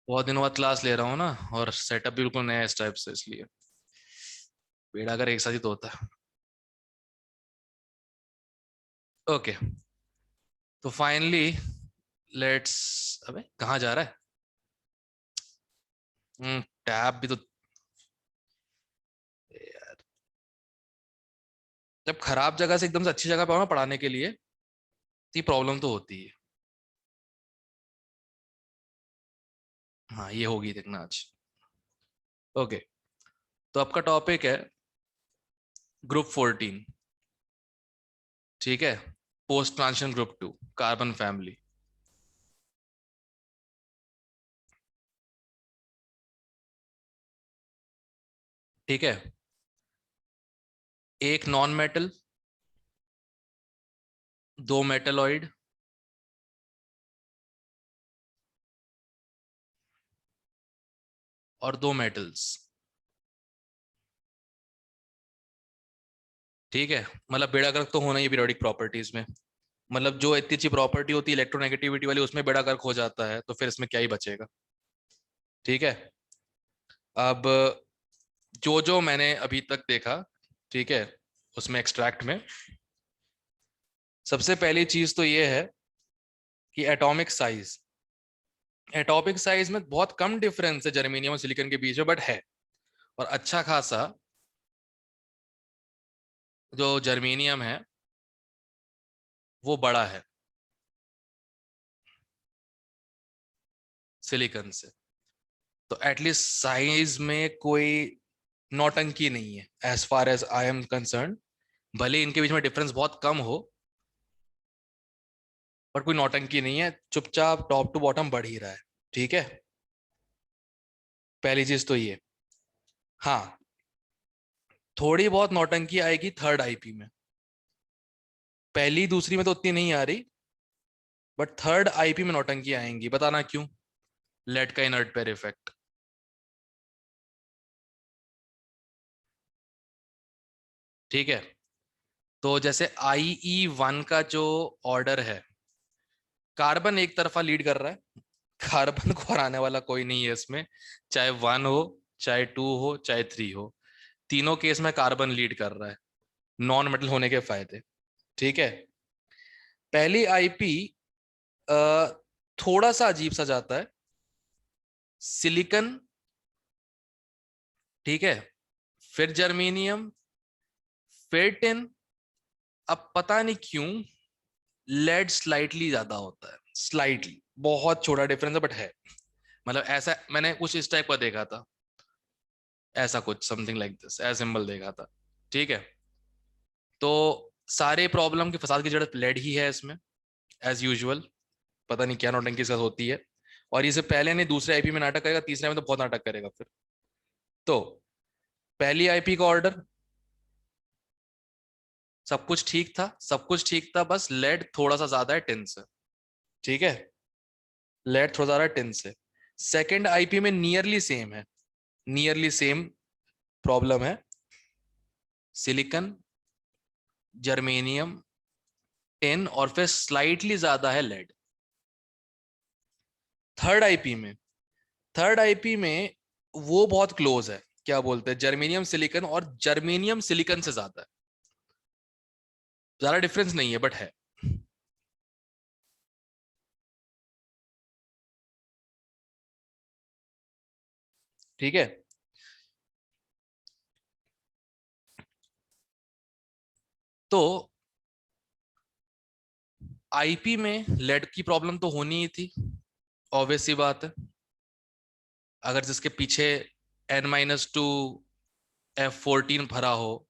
बहुत दिनों बाद क्लास ले रहा हूँ ना, और सेटअप बिल्कुल नया है इस टाइप से, इसलिए बेड़ा कर एक साथ ही तो होता है। ओके, तो फाइनली लेट्स। अबे कहाँ जा रहा है? टैब भी तो यार, जब खराब जगह से एकदम से अच्छी जगह पे आओ ना पढ़ाने के लिए, तो ये प्रॉब्लम तो होती है। हाँ, ये होगी देखना आज। ओके, तो आपका टॉपिक है ग्रुप 14। ठीक है, post transition group 2, carbon family. ठीक है, एक नॉन मेटल, दो मेटलॉइड, और दो मेटल्स। ठीक है, मतलब बेड़ा गर्क तो होना ही पीरियोडिक प्रॉपर्टीज में। मतलब जो इतनी अच्छी प्रॉपर्टी होती है इलेक्ट्रोनेगेटिविटी वाली, उसमें बेड़ा गर्क हो जाता है, तो फिर इसमें क्या ही बचेगा। ठीक है, अब जो जो मैंने अभी तक देखा, ठीक है, उसमें एक्सट्रैक्ट में सबसे पहली चीज तो ये है कि एटॉमिक साइज। एटॉमिक साइज में बहुत कम डिफरेंस है जर्मेनियम और सिलिकॉन के बीच में, बट है। और अच्छा खासा। जो जर्मेनियम है वो बड़ा है सिलिकॉन से। तो एटलीस्ट साइज में कोई नौटंकी नहीं है as far as I am concern. भले इनके बीच में डिफरेंस बहुत कम हो, पर कोई नौटंकी नहीं है, चुपचाप टॉप टू बॉटम बढ़ ही रहा है। ठीक है, पहली चीज तो ये। हाँ, थोड़ी बहुत नौटंकी आएगी थर्ड आईपी में। पहली दूसरी में तो उतनी नहीं आ रही, बट थर्ड आईपी में नौटंकी आएंगी। बताना क्यों? लेड का इनर्ट पेयर इफेक्ट। ठीक है, तो जैसे IE1 का जो ऑर्डर है, कार्बन एक तरफा लीड कर रहा है। कार्बन को हराने वाला कोई नहीं है इसमें। चाहे 1 हो, चाहे 2 हो, चाहे 3 हो, तीनों केस में कार्बन लीड कर रहा है, नॉन मेटल होने के फायदे। ठीक है, पहली आईपी थोड़ा सा अजीब सा जाता है। सिलिकन, ठीक है, फिर जर्मेनियम, फिर टिन। अब पता नहीं क्यों लेड स्लाइटली ज्यादा होता है, स्लाइटली, बहुत छोटा डिफरेंस है बट है। मतलब ऐसा मैंने कुछ इस टाइप का देखा था, ऐसा कुछ समथिंग लाइक दिस ऐसा सिंबल देखा था। ठीक है, तो सारे प्रॉब्लम की फसाद की जड़ लेड ही है इसमें, एज यूजुअल। पता नहीं क्या नौटंकी इसके साथ होती है। और इसे पहले नहीं दूसरे आईपी में नाटक करेगा, तीसरे में तो बहुत नाटक करेगा फिर। तो पहली आईपी का ऑर्डर, सब कुछ ठीक था, सब कुछ ठीक था, बस लेड थोड़ा सा ज्यादा है टिन से। ठीक है, लेड थोड़ा ज्यादा है टिन से। सेकेंड आईपी में नियरली सेम है, नियरली सेम प्रॉब्लम है। सिलिकन, जर्मेनियम, टिन, और फिर स्लाइटली ज्यादा है लेड। थर्ड आईपी में, थर्ड आईपी में वो बहुत क्लोज है, क्या बोलते हैं, जर्मेनियम सिलिकन, और जर्मेनियम सिलिकन से ज्यादा है। ज्यादा डिफरेंस नहीं है बट है। ठीक है, तो आईपी में लेड की प्रॉब्लम तो होनी ही थी, ऑब्वियस सी बात है। अगर जिसके पीछे N-2 F14 भरा हो,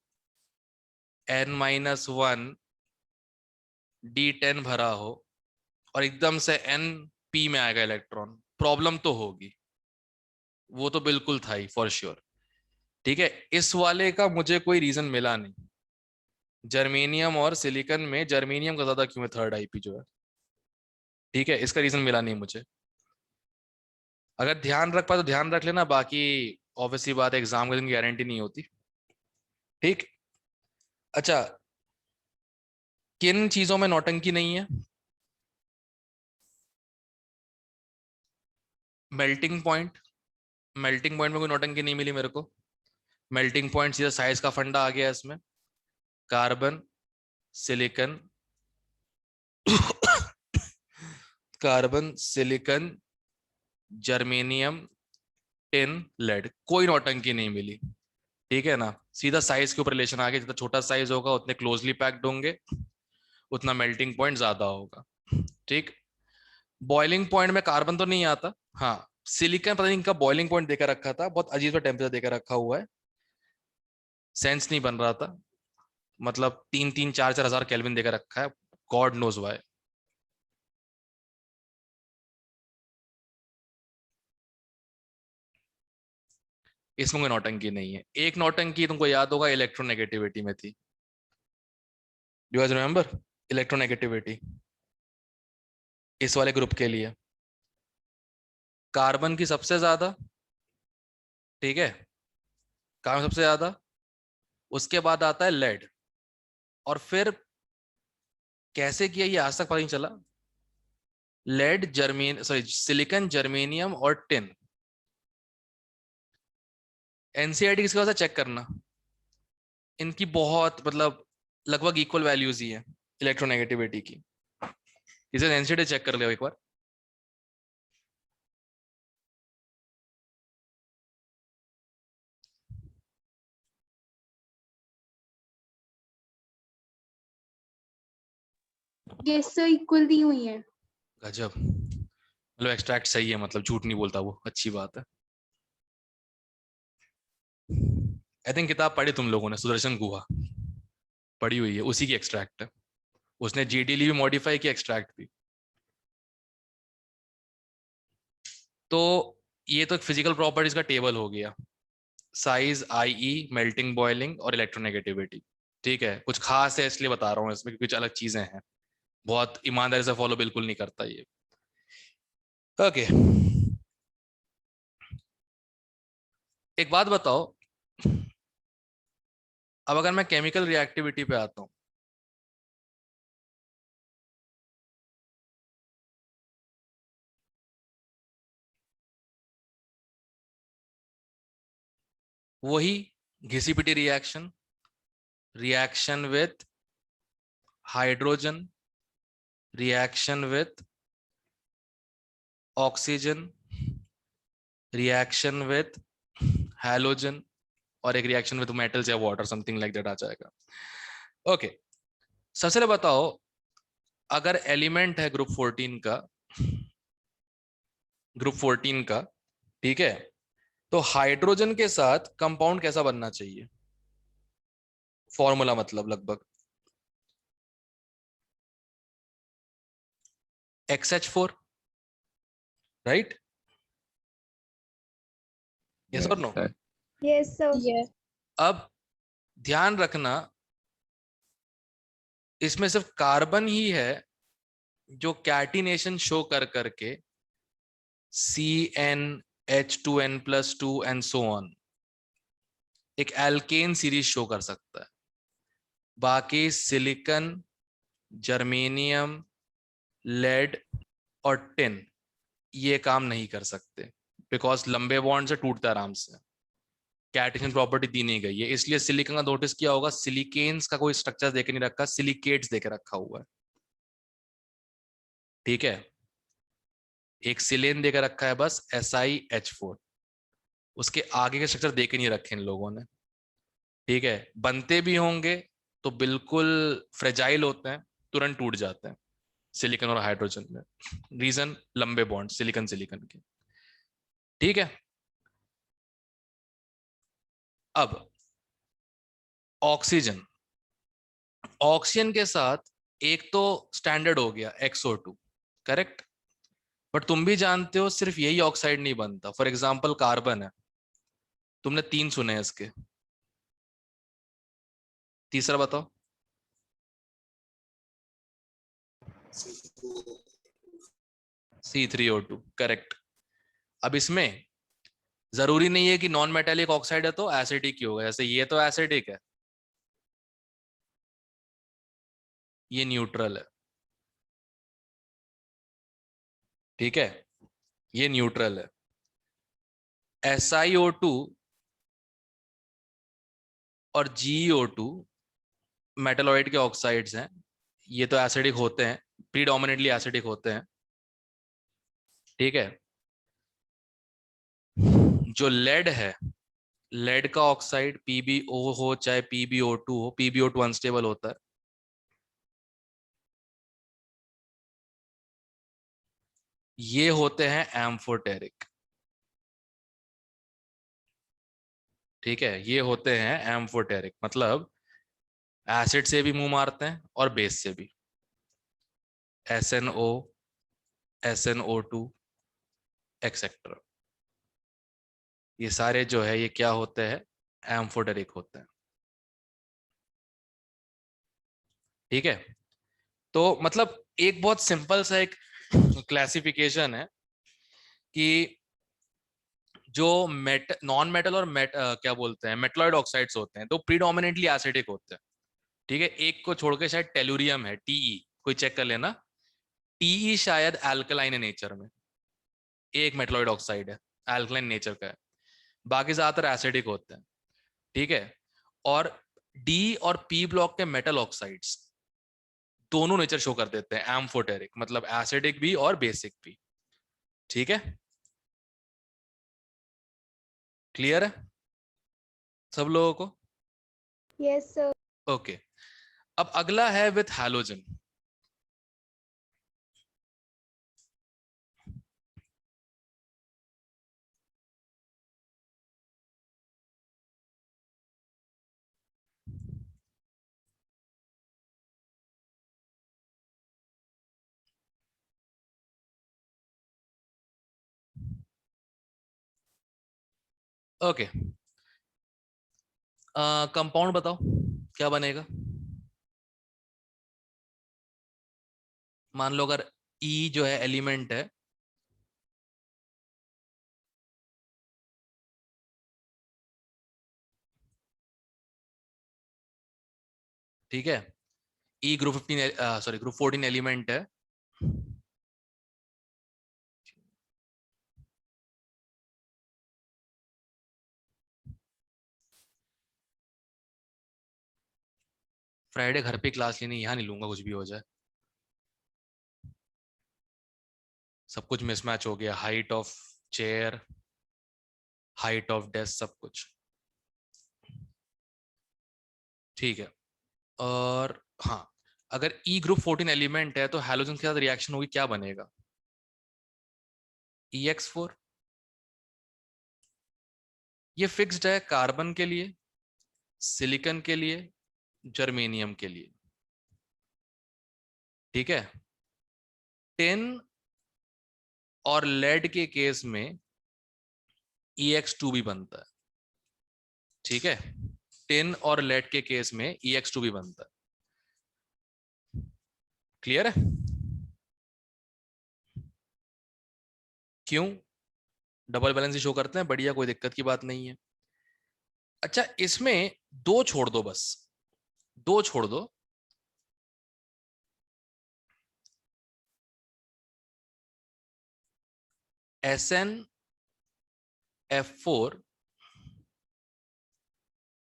N-1 D10 भरा हो, और एकदम से NP में आएगा इलेक्ट्रॉन, प्रॉब्लम तो होगी। वो तो बिल्कुल था ही फॉर श्योर। ठीक है, इस वाले का मुझे कोई रीजन मिला नहीं। जर्मेनियम और सिलिकॉन में जर्मेनियम का ज्यादा क्यों है थर्ड आईपी जो है। ठीक है, इसका रीजन मिला नहीं मुझे। अगर ध्यान रख पाए तो ध्यान रख लेना, बाकी ऑब्वियसली बात है, एग्जाम के दिन की गारंटी नहीं होती। ठीक। अच्छा, किन चीजों में नौटंकी नहीं है? मेल्टिंग पॉइंट, मेल्टिंग पॉइंट में कोई नौटंकी नहीं मिली मेरे को। मेल्टिंग पॉइंट सीधा साइज का फंडा आ गया इसमें। Carbon, silicon, carbon, silicon, germanium, tin, lead, कोई नौटंकी नहीं मिली। ठीक है ना, सीधा साइज के ऊपर रिलेशन आ गया। जितना छोटा साइज होगा उतने क्लोजली पैक्ड होंगे, उतना मेल्टिंग पॉइंट ज्यादा होगा। ठीक। बॉइलिंग पॉइंट में कार्बन तो नहीं आता। हाँ, सिलिकन पता नहीं इनका बॉइलिंग पॉइंट देकर रखा था, बहुत अजीब सा टेम्परेचर देकर रखा हुआ है, सेंस नहीं बन रहा था। मतलब 3-3, 4-4 हजार केल्विन देकर रखा है, गॉड नोज वाई। इसमें कोई नौटंकी नहीं है। एक नौटंकी तुमको याद होगा इलेक्ट्रोनेगेटिविटी में थी। यू गाइस रिमेंबर इलेक्ट्रोनेगेटिविटी इस वाले ग्रुप के लिए? कार्बन की सबसे ज्यादा, ठीक है, कार्बन सबसे ज्यादा, उसके बाद आता है लेड, और फिर कैसे किया ये आज तक पता नहीं चला। Lead, german sorry silicon, germanium और टिन। एनसीईआरटी किसके पास है चेक करना, इनकी बहुत मतलब लगभग इक्वल वैल्यूज ही है इलेक्ट्रोनेगेटिविटी की। इसे एनसीईआरटी चेक कर ले एक बार। यस सर, इक्वल दी हुई है। गजब, मतलब एक्सट्रैक्ट सही है, मतलब झूठ नहीं बोलता वो, अच्छी बात है। आई थिंक किताब पढ़ी तुम लोगों ने, सुदर्शन गुहा पढ़ी हुई है, उसी की एक्सट्रैक्ट है। उसने जीडीली भी मॉडिफाई किया, एक्सट्रैक्ट भी। तो ये तो एक फिजिकल प्रॉपर्टीज का टेबल हो गया, साइज, आईई, मेल्टिंग, बॉइलिंग और इलेक्ट्रोनेगेटिविटी। ठीक है, कुछ खास है इसलिए बता रहा हूँ, इसमें कुछ अलग चीजें हैं, बहुत ईमानदारी से फॉलो बिल्कुल नहीं करता ये। ओके, एक बात बताओ, अब अगर मैं केमिकल रिएक्टिविटी पे आता हूँ, वही घिसी पिटी reaction, reaction with hydrogen, reaction with oxygen, reaction with halogen, और एक रिएक्शन विथ मेटल्स या वाटर, समथिंग लाइक दैट आ जाएगा। ओके, सबसे पहले बताओ, अगर एलिमेंट है ग्रुप 14 का, ठीक है, तो हाइड्रोजन के साथ कंपाउंड कैसा बनना चाहिए? फॉर्मूला मतलब लगभग XH4, राइट? यस और नो? Yes sir. यस। अब ध्यान रखना, इसमें सिर्फ कार्बन ही है जो कैटिनेशन शो कर करके CnH2n+2 एंड सो ऑन एक एल्केन सीरीज शो कर सकता है। बाकी सिलिकन, जर्मेनियम, लेड और टिन ये काम नहीं कर सकते, बिकॉज लंबे बॉन्ड से टूटता है आराम से, कैटिनेशन प्रॉपर्टी दी नहीं गई है। इसलिए सिलिकन का नोटिस किया होगा, सिलिकेन्स का कोई स्ट्रक्चर देके नहीं रखा, सिलिकेट्स देके रखा हुआ है। ठीक है, एक सिलेन देकर रखा है बस, SiH4, उसके आगे के स्ट्रक्चर देके नहीं रखे इन लोगों ने। ठीक है, बनते भी होंगे तो बिल्कुल फ्रेजाइल होते हैं, तुरंत टूट जाते हैं सिलिकॉन और हाइड्रोजन में। रीजन लंबे बॉन्ड सिलिकॉन सिलिकॉन के। ठीक है, अब ऑक्सीजन, ऑक्सीजन के साथ एक तो स्टैंडर्ड हो गया XO2, करेक्ट? बट तुम भी जानते हो सिर्फ यही ऑक्साइड नहीं बनता। फॉर एग्जाम्पल कार्बन है, तुमने 3 सुने हैं इसके, तीसरा बताओ। C3O2, correct. अब इसमें जरूरी नहीं है कि नॉन मेटेलिक ऑक्साइड है तो एसिडिक ही होगा, जैसे ये तो एसिडिक है, ये न्यूट्रल है। ठीक है, ये न्यूट्रल है। SiO2 और GeO2 मेटलॉइड के ऑक्साइड्स हैं, ये तो एसिडिक होते हैं, प्रीडोमिनेटली एसिडिक होते हैं, ठीक है। जो लेड है, लेड का ऑक्साइड PbO हो चाहे PbO2 हो, PbO2 अनस्टेबल होता है। ये होते हैं एम्फोटेरिक, ठीक है, ये होते हैं एम्फोटेरिक, मतलब एसिड से भी मुंह मारते हैं और बेस से भी। SNO, SNO2 एक्सेट्रा, ये सारे जो है ये क्या होते हैं, एम्फोटेरिक होते हैं, ठीक है। तो मतलब एक बहुत सिंपल सा एक क्लासिफिकेशन है कि जो नॉन मेटल और क्या बोलते हैं मेटलॉइड ऑक्साइड्स होते हैं तो प्रीडोमिनेटली एसिडिक होते हैं, ठीक है। एक को छोड़ के शायद टेलुरियम है, TE, कोई चेक कर लेना, TE शायद एल्कलाइन है नेचर में, एक मेटलॉइड ऑक्साइड है, एल्कलाइन नेचर का है, बाकी ज्यादातर एसिडिक होते हैं, ठीक है। और D और P ब्लॉक के मेटल ऑक्साइड्स दोनों नेचर शो कर देते हैं एम्फोटेरिक, मतलब एसिडिक भी और बेसिक भी, ठीक है। क्लियर है सब लोगों को? Yes, sir. ओके, अब अगला है विथ हैलोजन। ओके, कंपाउंड बताओ क्या बनेगा। मान लो अगर E जो है एलिमेंट है, ठीक है, E group 15, sorry group 14 element है, फ्राइडे घर पे क्लास लेनी, यहाँ नहीं लूंगा कुछ भी हो जाए, सब कुछ मिसमैच हो गया, height of chair, height of desk, सब कुछ, ठीक है। और हाँ, अगर E ग्रुप 14 एलिमेंट है तो हैलोजन के साथ रिएक्शन होगी, क्या बनेगा, EX4। ये फिक्स्ड है कार्बन के लिए, सिलिकॉन के लिए, जर्मेनियम के लिए, ठीक है। टिन और लेड के केस में EX2 भी बनता है, ठीक है। टिन और लेड के केस में EX2 भी बनता है, क्लियर है? क्यों? डबल बैलेंस ही शो करते हैं, बढ़िया, कोई दिक्कत की बात नहीं है। अच्छा, इसमें दो छोड़ दो, बस दो छोड़ दो, SnF4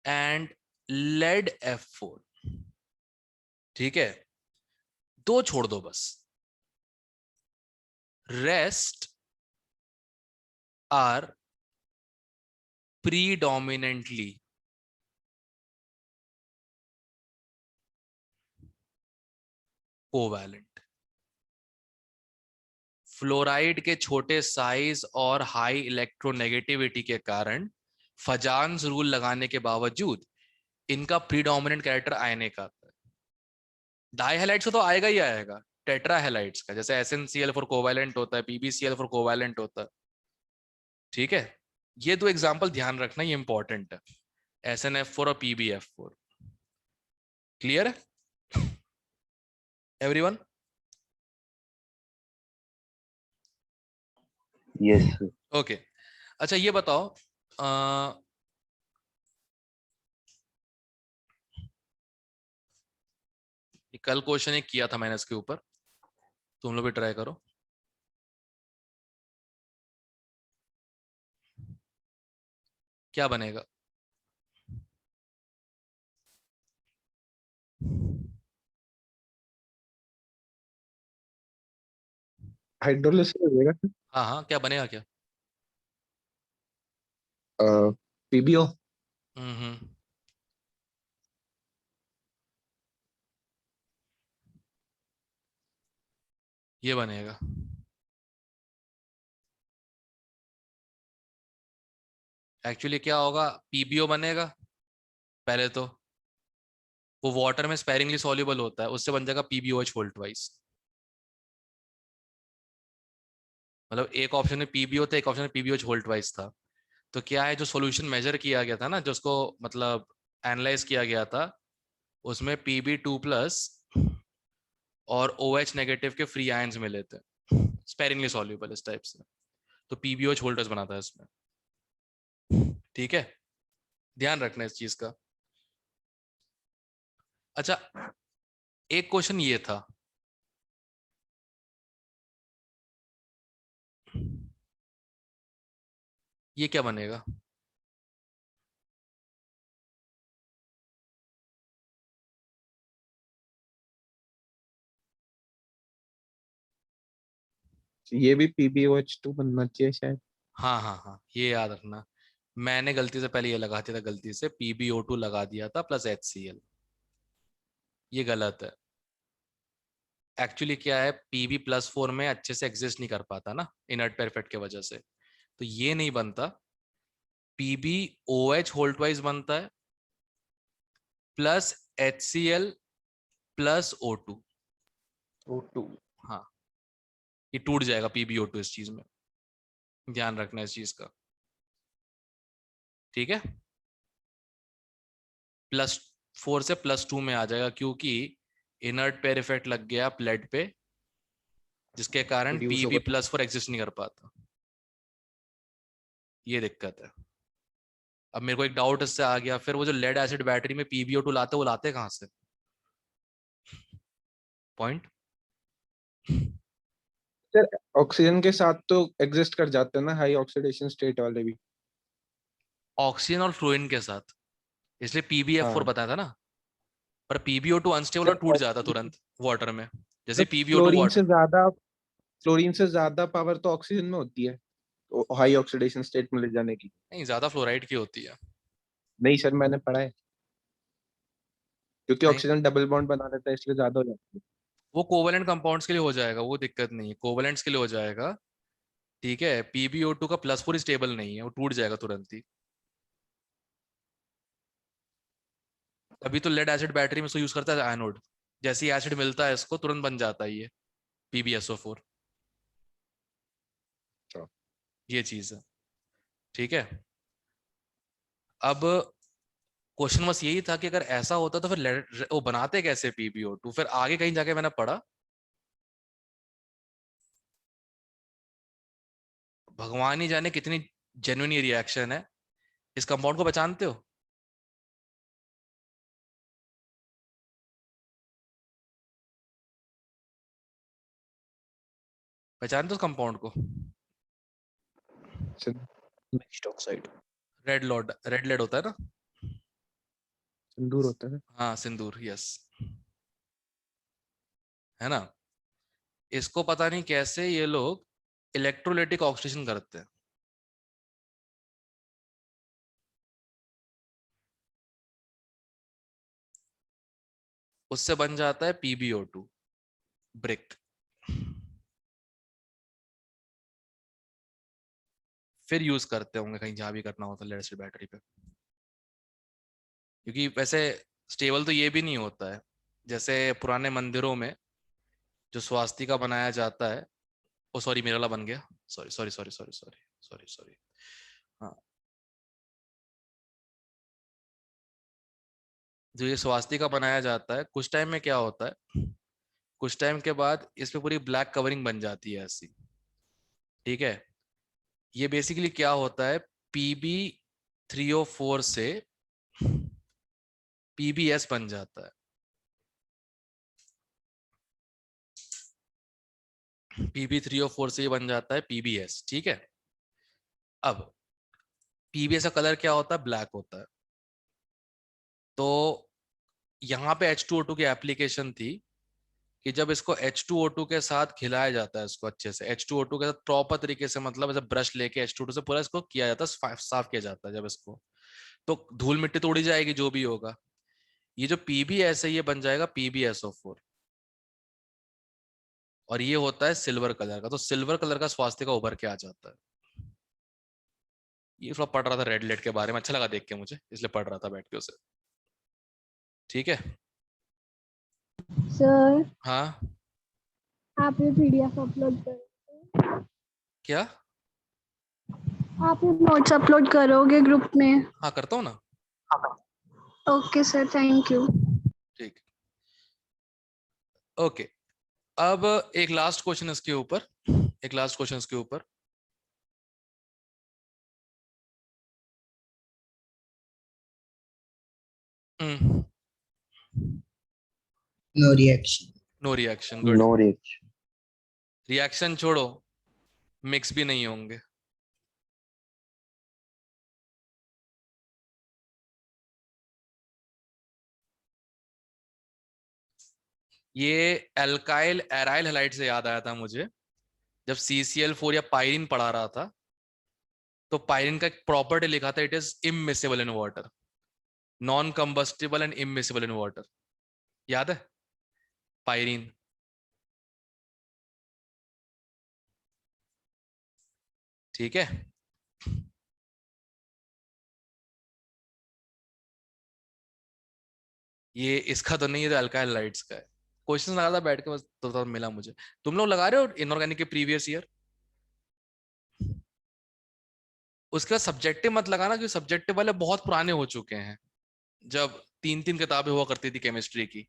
एंड लेड F4, ठीक है, दो छोड़ दो बस, rest are predominantly covalent. Fluoride के छोटे साइज और हाई इलेक्ट्रोनेगेटिविटी के कारण फजान्स रूल लगाने के बावजूद इनका प्रीडोमिनेंट कैरेक्टर आयने का आता है। डाई हैलाइड्स तो आएगा ही आएगा, टेट्रा हैलाइड्स का, जैसे SnCl4 कोवैलेंट होता है, PbCl4 कोवैलेंट होता है, ठीक है। ये दो एग्जांपल ध्यान रखना, ये इंपॉर्टेंट है, SnF4 और PbF4, क्लियर है एवरीवन? यस। ओके, अच्छा ये बताओ, कल क्वेश्चन एक किया था मैंने इसके ऊपर, तुम लोग भी ट्राई करो। क्या बनेगा? हाइड्रोलिसिस हो जाएगा। हाँ हाँ, क्या बनेगा क्या? पीबीओ। हम्म। ये बनेगा। एक्चुअली क्या होगा, पीबीओ बनेगा पहले तो, वो वाटर में स्पेरिंगली सॉल्युबल होता है, उससे बन जाएगा पीबीओएच वोल्ट वाइज। मतलब एक ऑप्शन में पीबीओ था, एक ऑप्शन में पीबीओएच वोल्ट वाइज था। तो क्या है, जो सॉल्यूशन मेजर किया गया था ना, जो उसको मतलब एनालाइज किया गया था, उसमें Pb2+ और OH नेगेटिव के फ्री आयंस मिले थे, स्पेरिंगली सॉल्युबल इस टाइप से। तो पीबीओएच वोल्टेज बनाता है इसमें। ठीक है, ध्यान रखना इस चीज का। अच्छा, एक क्वेश्चन ये था, ये क्या बनेगा? ये भी PbOH2 बनना चाहिए शायद। हाँ हाँ हाँ, ये याद रखना। मैंने गलती से पहले ये लगा दिया था, गलती से PbO2 लगा दिया था प्लस HCl। ये गलत है। एक्चुअली क्या है, Pb+4 में अच्छे से एग्जिस्ट नहीं कर पाता ना, इनर्ट पेयर इफेक्ट की वजह से। तो ये नहीं बनता। PbOH होल्ट वाइज बनता है plus HCl plus O2। O2। हाँ, ये टूट जाएगा PbO2 इस चीज में, ध्यान रखना इस चीज का। ठीक है, +4 से +2 में आ जाएगा, क्योंकि इनर्ट पेयर इफेक्ट लग गया प्लेट पे, जिसके कारण रिड्यूस होगा तो। Pb+4 एग्जिस्ट नहीं कर पाता। ये दिक्कत है। अब मेरे को एक डाउट इससे आ गया, फिर वो जो लेड एसिड बैटरी में PbO2 लाते, वो लाते कहाँ से? पॉइंट। सर ऑक्सीजन के साथ तो एग्जिस्ट कर जाते हैं ना हाई ऑक्सीडेशन स्टेट वाले भी। ऑक्सीजन और फ्लोरीन के साथ, इसलिए PbF4 हाँ बताया था ना। पर PbO2 अनस्टेबल और सर। टूट जाता तुरंत वाटर में, जैसे PbO2 फ्लोरीन वाटर। से ज्यादा फ्लोरीन से ज्यादा पावर तो ऑक्सीजन में होती है हाई ऑक्सीडेशन स्टेट में ले जाने की। नहीं, ज्यादा फ्लोराइड की होती है। नहीं सर, मैंने पढ़ा है। क्योंकि नहीं, ऑक्सीजन डबल बॉन्ड बना देता है इसलिए ज्यादा हो जाती है। वो कोवेलेंट कंपाउंड्स के लिए हो जाएगा, वो दिक्कत नहीं है, कोवेलेंट्स के लिए हो जाएगा। ठीक है, PbO2 का +4 स्टेबल नहीं है, वो टूट जाएगा तुरंत ही। अभी तो लेड एसिड बैटरी में इसको यूज करता है एनोड, जैसे ही एसिड मिलता है इसको तुरंत बन जाता है ये PbSO4। अच्छा। ये चीज है। ठीक है, अब क्वेश्चन बस यही था कि अगर ऐसा होता तो फिर वो बनाते कैसे PbO2? फिर आगे कहीं जाके मैंने पढ़ा, भगवान ही जाने कितनी जेन्युइन ये रिएक्शन है। इस कंपाउंड को पहचानते हो? पहचानते हो उस कंपाउंड को? Next oxide. रेड लेड होता है ना। सिंदूर होता है। हाँ, सिंदूर, यस, है ना। इसको पता नहीं कैसे ये लोग इलेक्ट्रोलाइटिक ऑक्सीडेशन करते हैं। उससे बन जाता है PbO2 ब्रिक। फिर यूज करते होंगे कहीं जहां भी करना होता है लेड एसिड बैटरी पे। क्योंकि वैसे स्टेबल तो ये भी नहीं होता है, जैसे पुराने मंदिरों में जो स्वास्तिका बनाया जाता है। ओ सॉरी, मेरा वाला बन गया। Sorry sorry sorry sorry sorry sorry sorry. हाँ, जो ये स्वास्तिका बनाया जाता है, कुछ टाइम में क्या होता है, कुछ टाइम के बाद इस पे पूरी ब्लैक कवरिंग बन जाती है ऐसी। ठीक है, ये बेसिकली क्या होता है, Pb3O4 से PbS बन जाता है। Pb3O4 से ये बन जाता है PbS। ठीक है, अब पीबीएस का कलर क्या होता है? ब्लैक होता है। तो यहाँ पे H2O2 की एप्लीकेशन थी कि जब इसको H2O2 के साथ खिलाया जाता है, इसको अच्छे से H2O2 के साथ प्रॉपर तरीके से, मतलब ऐसे ब्रश लेके H2O2 से पूरा इसको किया जाता है, साफ किया जाता है जब इसको, तो धूल मिट्टी तो उड़ी जाएगी जो भी होगा। ये जो पीबीएस है ये बन जाएगा PbSO4, और ये होता है सिल्वर कलर का। तो सिल्वर कलर का स्वास्थ्य का उभर के आ जाता है। ये थोड़ा पढ़ रहा था रेड लेड के बारे में, अच्छा लगा देख के मुझे, इसलिए पढ़ रहा था बैठ के उसे। ठीक है। सर हाँ आप ये पीडीएफ अपलोड करो। क्या? आप ये नोट्स अपलोड करोगे ग्रुप में? हाँ करता हूँ ना। Okay sir, thank you. ठीक। ओके, अब एक लास्ट क्वेश्चन इसके ऊपर, एक लास्ट क्वेश्चन इसके ऊपर। No reaction. No reaction, good. No reaction. Reaction छोड़ो, मिक्स भी नहीं होंगे। ये एल्काइल एराइल हैलाइड से याद आया था मुझे, जब CCl4 या पायरीन पढ़ा रहा था, तो पायरीन का एक प्रॉपर्टी लिखा था, it is immiscible in water, non combustible and immiscible in water. याद है पायरीन? ठीक है। ये इसका तो नहीं है, तो अल्काइल हैलाइड्स का है। क्वेश्चन लगा था बैठ के, बस तो मिला मुझे। तुम लोग लगा रहे हो इनऑर्गेनिक के प्रीवियस ईयर? उसके बाद सब्जेक्टिव मत लगाना, क्योंकि सब्जेक्टिव वाले बहुत पुराने हो चुके हैं, जब 3-3 किताबें हुआ करती थी केमिस्ट्री की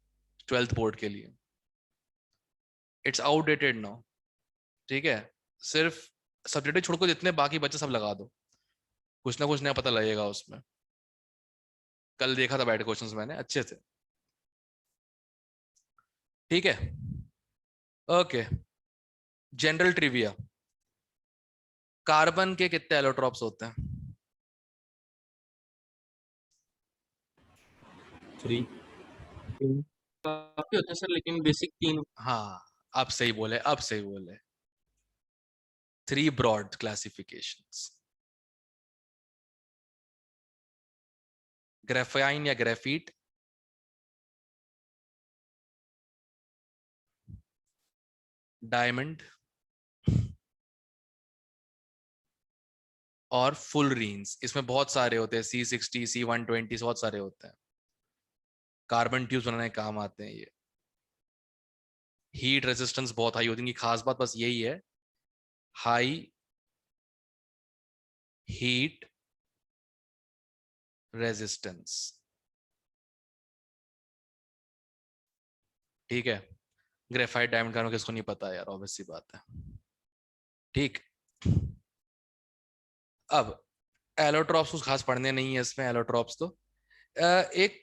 12th बोर्ड के लिए। It's outdated now. ठीक है, सिर्फ सब्जेक्टिव छोड़ को जितने बाकी बच्चे सब लगा दो, कुछ ना कुछ नया पता लगेगा उसमें। कल देखा था बैठ क्वेश्चंस मैंने अच्छे से। ठीक है, ओके। जनरल ट्रिविया, कार्बन के कितने एलोट्रॉप्स होते हैं? 3 काफी होता है सर, लेकिन बेसिक 3। हाँ, अब सही बोले, अब सही बोले। 3 ब्रॉड क्लासिफिकेशंस, ग्रेफाइन या ग्रेफीट, डायमंड, और फुल रीन्स। इसमें बहुत सारे होते हैं, C60, C120, बहुत सारे होते हैं। कार्बन ट्यूब्स बनाने के काम आते हैं ये। हीट रेजिस्टेंस बहुत हाई होती है, इनकी खास बात बस यही है, हाई हीट रेजिस्टेंस। ठीक है, ग्रेफाइट डायमंड का किसको नहीं पता यार, ऑब्वियस सी बात है। ठीक, अब एलोट्रॉप्स कुछ खास पढ़ने नहीं है इसमें, एलोट्रॉप्स तो एक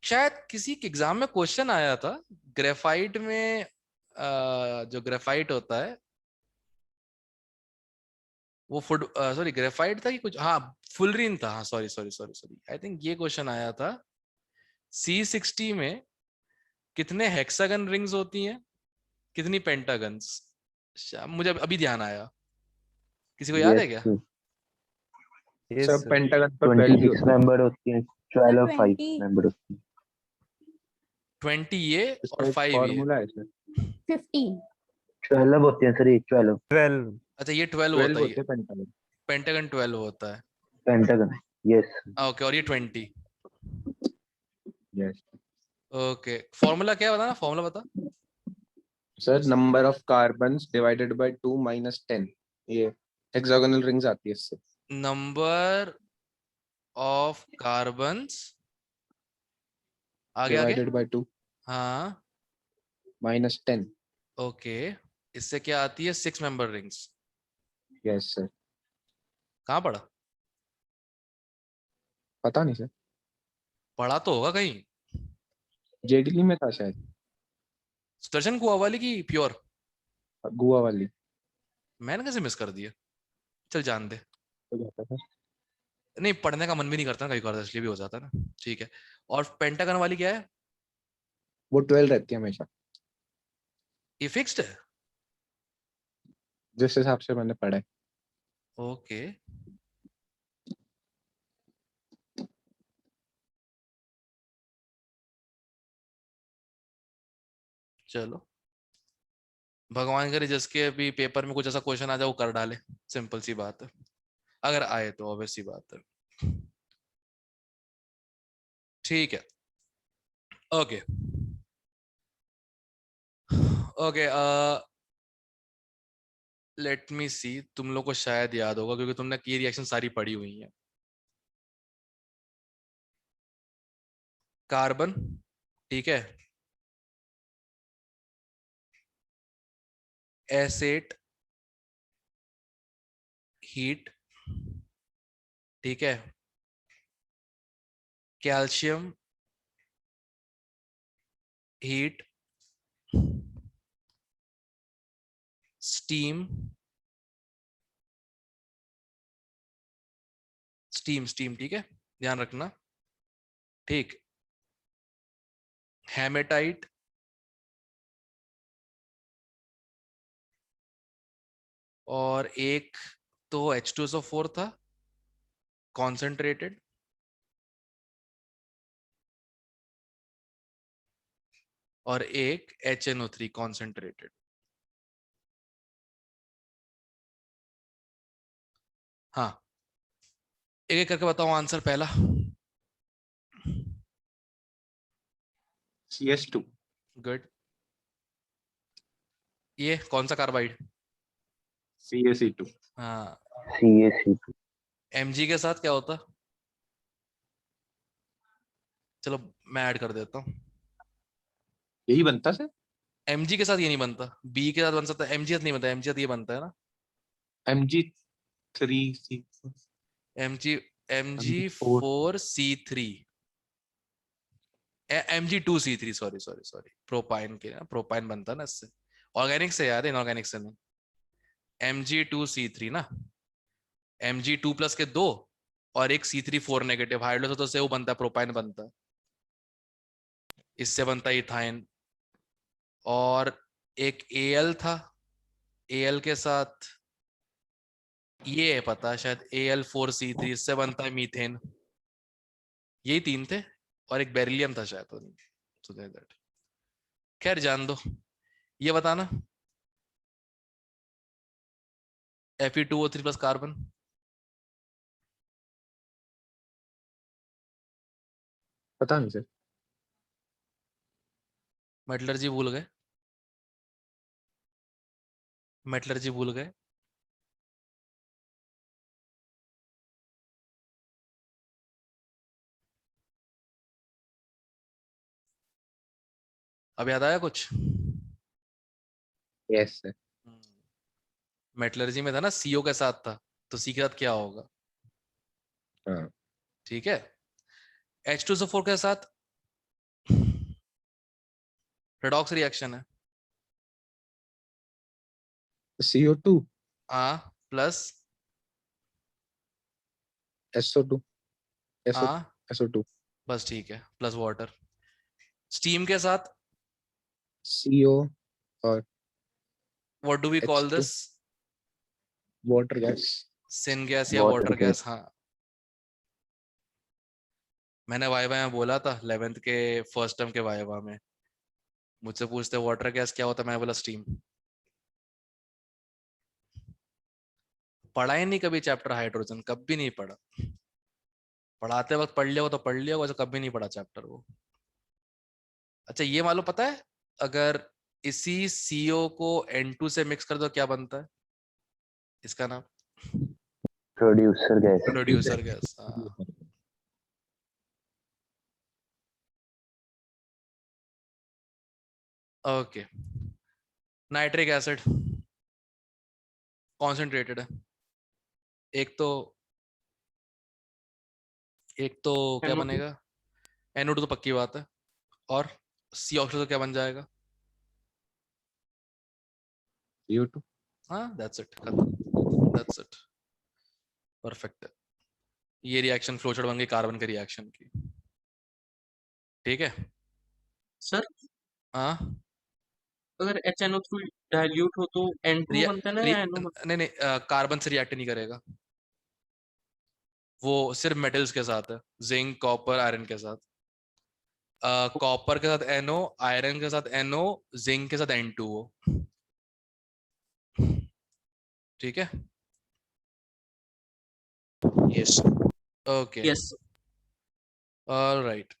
शायद किसी के एग्जाम में क्वेश्चन आया था, ग्रेफाइट में जो ग्रेफाइट होता है वो फुड, सॉरी ग्रेफाइट था कि कुछ, हाँ फुलरीन था, हाँ sorry sorry sorry sorry, I think ये क्वेश्चन आया था। C60 में कितने हेक्सागन रिंग्स होती हैं, कितनी पेंटागन्स? मुझे अभी ध्यान आया, किसी को याद है क्या? Yes, सब sir. पेंटागन पर 12 ही 26 होता है। member होती हैं, 12 और 5 20 member होती हैं. 20 ये इसका और एक 5 ये। फॉर्मूला है सर, 15। 12 होती हैं सर, ये 12 अच्छा ये 12 12 होता है, होते ये हैं पेंटागन। पेंटागन 12 होता है। पेंटागन. Yes. ओके, और ये 20। यस ओके, फॉर्मूला क्या है बताना, फॉर्मूला बता। Sir, number of carbons divided by 2 - 10, ये हेक्सागोनल रिंग्स आती है इससे। नंबर ऑफ कार्बन्स, आगे आगे, डिवाइडेड बाय 2 हाँ - 10। ओके। इससे क्या आती है? 6 मेंबर रिंग्स। Yes sir. कहाँ पढ़ा? पता नहीं सर, पढ़ा तो होगा कहीं। जेडीली में था शायद, सुदर्शन कुआ वाली की प्योर? गोवा वाली। मैंने कैसे मिस कर दिया, चल जान दे। तो जाता था। नहीं पढ़ने का मन भी नहीं करता ना कभी कभार, इसलिए भी हो जाता है ना। ठीक है, और पेंटागन वाली क्या है? वो 12 रहती है हमेशा, ये फिक्स्ड है? जिस हिसाब से मैंने पढ़ा है। ओके, चलो भगवान करे जिसके भी पेपर में कुछ ऐसा क्वेश्चन आ जाए वो कर डाले, सिंपल सी बात है, अगर आए तो ऑब्वियस सी बात है। ठीक है, ओके ओके, लेट मी सी, तुम लोग को शायद याद होगा क्योंकि तुमने की रिएक्शन सारी पढ़ी हुई है। कार्बन, ठीक है, एसेट, हीट, ठीक है, calcium, heat, steam, steam steam, ठीक है, ध्यान रखना, ठीक, हेमेटाइट, और एक तो H2SO4 था कॉन्सेंट्रेटेड, और एक HNO3 कॉन्सेंट्रेटेड। हाँ, एक एक करके बताओ आंसर पहला। CS2। गुड, ये कौन सा कार्बाइड? CaC2। हाँ, CaC2। Mg के साथ क्या होता? चलो मैं ऐड कर देता हूँ, यही बनता सर। Mg के साथ ये नहीं बनता, B के साथ बन सकता है, Mg के साथ नहीं बनता, Mg के साथ ये बनता है ना, Mg3C। Mg, Mg4। Mg4C3, Mg2C3, sorry sorry sorry, propyne के ना, प्रोपाइन बनता है ना इससे, ऑर्गेनिक से याद है, इनऑर्गेनिक से नहीं। Mg2C3 ना, Mg2 प्लस के दो और एक C3 4 नेगेटिव, हाइड्रोजन तो से वो बनता है, प्रोपाइन बनता है, इससे बनता है इथाइन। और एक Al था, Al के साथ ये है पता है शायद, Al4C3, इससे बनता है मीथेन। यही तीन थे, और एक बेरिलियम था शायद, so that. खैर जान दो, ये बताना Fe2O3 प्लस कार्बन, पता नहीं सर। मेटलर्जी भूल गए, मेटलर्जी भूल गए। अब याद आया कुछ? Yes sir. मेटलर्जी में था ना, सीओ के साथ था, तो सी के साथ क्या होगा? हाँ। ठीक है, H2SO4 के साथ रेडॉक्स रिएक्शन है, CO2। आ प्लस SO2। आ, SO2। बस ठीक है, प्लस वाटर। स्टीम के साथ CO और what do we call H2 this? Water gas. Syn gas या Water वाटर gas। गैस, हाँ। मैंने वाइवा में बोला था 11th के फर्स्ट टर्म के वाइवा में, मुझसे पूछते वाटर गैस क्या होता है, मैंने बोला स्टीम। पढ़ा ही नहीं कभी चैप्टर हाइड्रोजन, कभी नहीं पढ़ा, पढ़ाते वक्त पढ़ लिया हो तो पढ़ लिया हो, कभी नहीं पढ़ा चैप्टर वो। अच्छा ये मालूम पता है, अगर इसी CO को N2 से मिक्स कर दो क्या बनता है इसका नाम? Producer gas. प्रोड्यूसर गैस, हाँ। ओके, नाइट्रिक एसिड कॉन्सेंट्रेटेड है, एक तो, एक तो क्या NO2। बनेगा? NO2 तो पक्की बात है, और C ऑक्सीजन तो क्या बन जाएगा? CO2। हाँ दैट्स इट, खत्म, दैट्स इट, परफेक्ट है। ये रिएक्शन फ्लोचार्ट बन गई कार्बन के रिएक्शन की। ठीक है। सर हाँ अगर HNO3 डाइल्यूट हो तो N2 बनता है ना या NO बनता नहीं नहीं, कार्बन से रिएक्ट नहीं करेगा, वो सिर्फ मेटल्स के साथ है, जिंक कॉपर आयरन के साथ। कॉपर के साथ NO, आयरन के साथ NO, जिंक के साथ N2O। ठीक है। Yes. ओके है? Yes alright.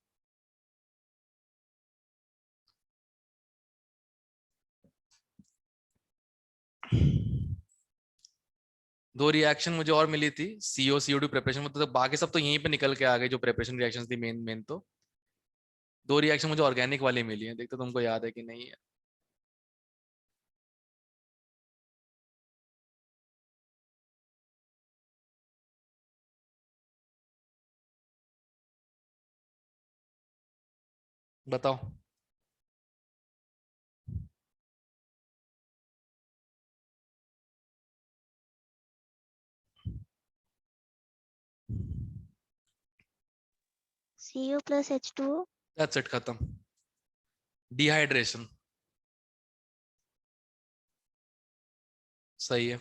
दो रिएक्शन मुझे और मिली थी CO CO2 प्रिपरेशन, मतलब बाकी सब तो यहीं पे निकल के आ गए जो प्रिपरेशन रिएक्शंस थी मेन मेन। तो दो रिएक्शन मुझे ऑर्गेनिक वाली मिली है, देखते तुमको याद है कि नहीं है। बताओ। Cu plus H2O. That's it, खत्म। डिहाइड्रेशन। सही है।